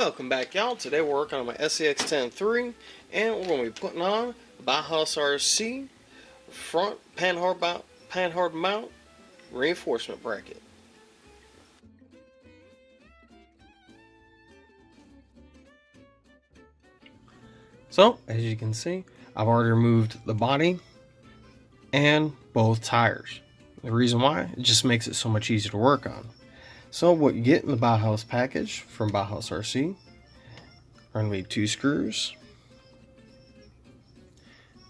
Welcome back, y'all. Today we're working on my SCX10iii and we're going to be putting on the Bowhouse RC front Panhard mount reinforcement bracket. So, as you can see, I've already removed the body and both tires. The reason why, it just makes it so much easier to work on. So what you get in the Bowhouse package from Bowhouse RC are going to be 2 screws.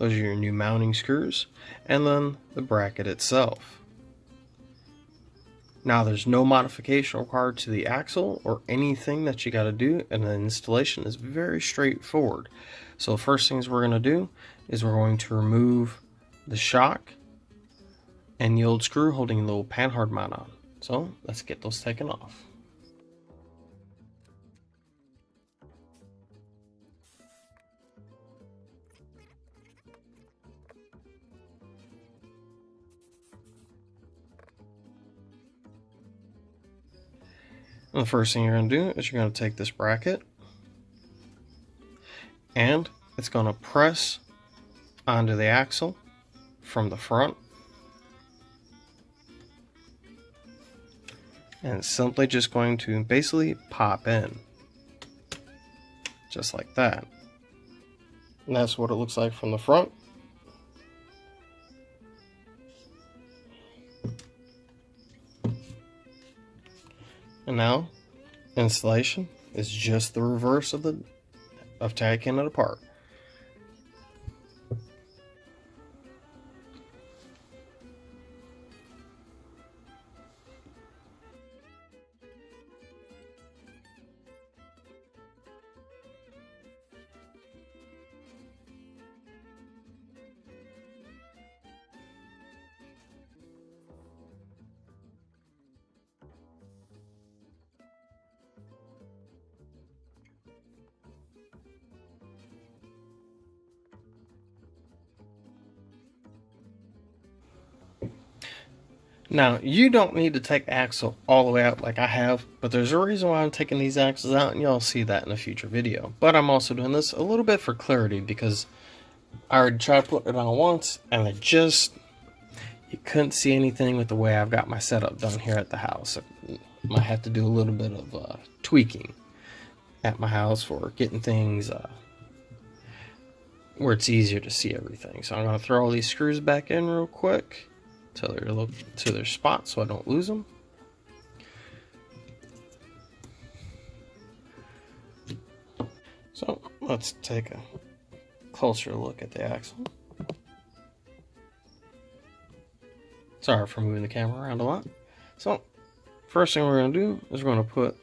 Those are your new mounting screws, and then the bracket itself. Now there's no modification required to the axle or anything that you got to do, and the installation is very straightforward. So the first things we're going to do is we're going to remove the shock and the old screw holding the little Panhard mount on. So let's get those taken off. And the first thing you're going to do is you're going to take this bracket and it's going to press onto the axle from the front. And it's simply just going to basically pop in. Just like that. And that's what it looks like from the front. And now, installation is just the reverse of taking it apart. Now, you don't need to take the axle all the way out like I have, but there's a reason why I'm taking these axles out, and y'all see that in a future video. But I'm also doing this a little bit for clarity, because I already tried putting it on once, and you couldn't see anything with the way I've got my setup done here at the house. I might have to do a little bit of tweaking at my house for getting things where it's easier to see everything. So I'm going to throw all these screws back in real quick till they look to their spot so I don't lose them. So let's take a closer look at the axle. Sorry for moving the camera around a lot. So first thing we're going to do is we're going to put,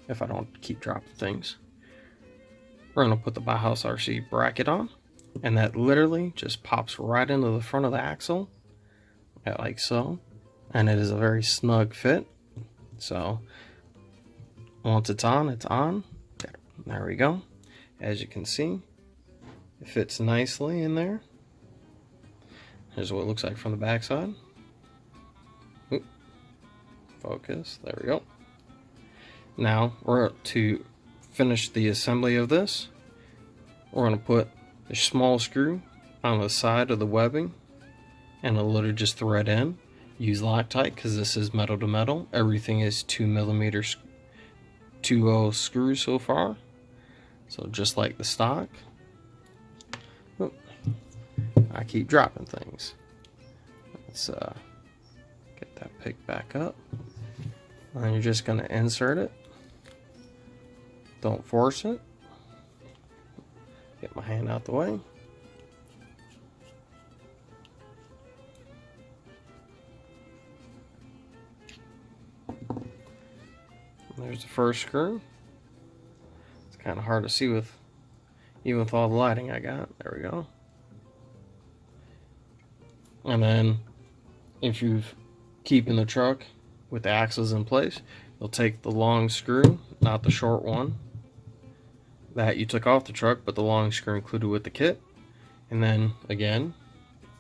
if I don't keep dropping things, we're going to put the Bowhouse RC bracket on, and that literally just pops right into the front of the axle. Like so, and it is a very snug fit. So once it's on, it's on. There we go. As you can see, it fits nicely in there. Here's what it looks like from the back side. Oop. Focus, there we go. Now we're to finish the assembly of this. We're going to put a small screw on the side of the webbing and a little just thread in. Use Loctite because this is metal to metal. Everything is 2mm 2/0 screws so far. So just like the stock. Oop. I keep dropping things. Let's get that picked back up. And you're just going to insert it. Don't force it. Get my hand out the way. There's the first screw. It's kind of hard to see even with all the lighting I got. There we go. And then if you're keeping the truck with the axles in place, you'll take the long screw, not the short one that you took off the truck, but the long screw included with the kit. And then again,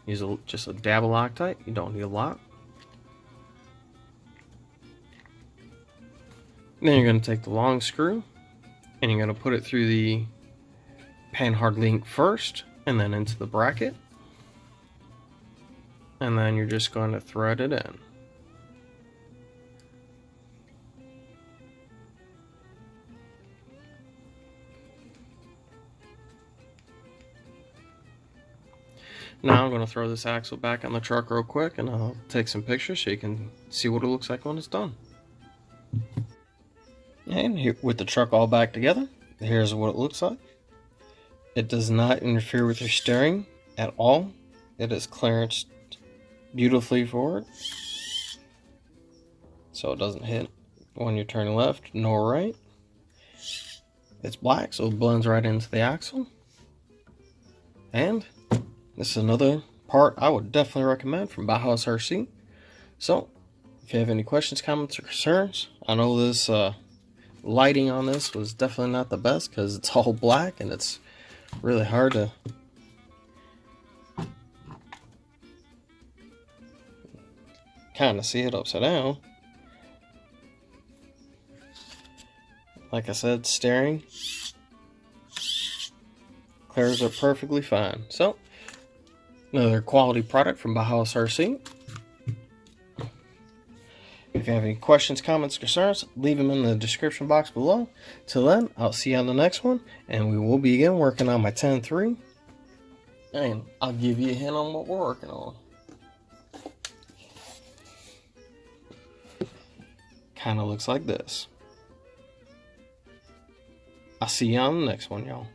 use just a dab of Loctite. You don't need a lot. Then you're going to take the long screw And you're going to put it through the Panhard link first, and then into the bracket. And then you're just going to thread it in. Now I'm going to throw this axle back on the truck real quick, and I'll take some pictures so you can see what it looks like when it's done. And here, with the truck all back together, here's what it looks like. It does not interfere with your steering at all. It is clearanced beautifully forward, so it doesn't hit when you're turning left nor right. It's black, so it blends right into the axle. And this is another part I would definitely recommend from Bowhouse RC. So if you have any questions, comments, or concerns, I know this lighting on this was definitely not the best because it's all black and it's really hard to kind of see it upside down. Like I said, steering clears up perfectly fine. So another quality product from Bowhouse RC. If you have any questions, comments, concerns, leave them in the description box below. Till then, I'll see you on the next one, and we will begin working on my 10.3. And I'll give you a hint on what we're working on. Kind of looks like this. I'll see you on the next one, y'all.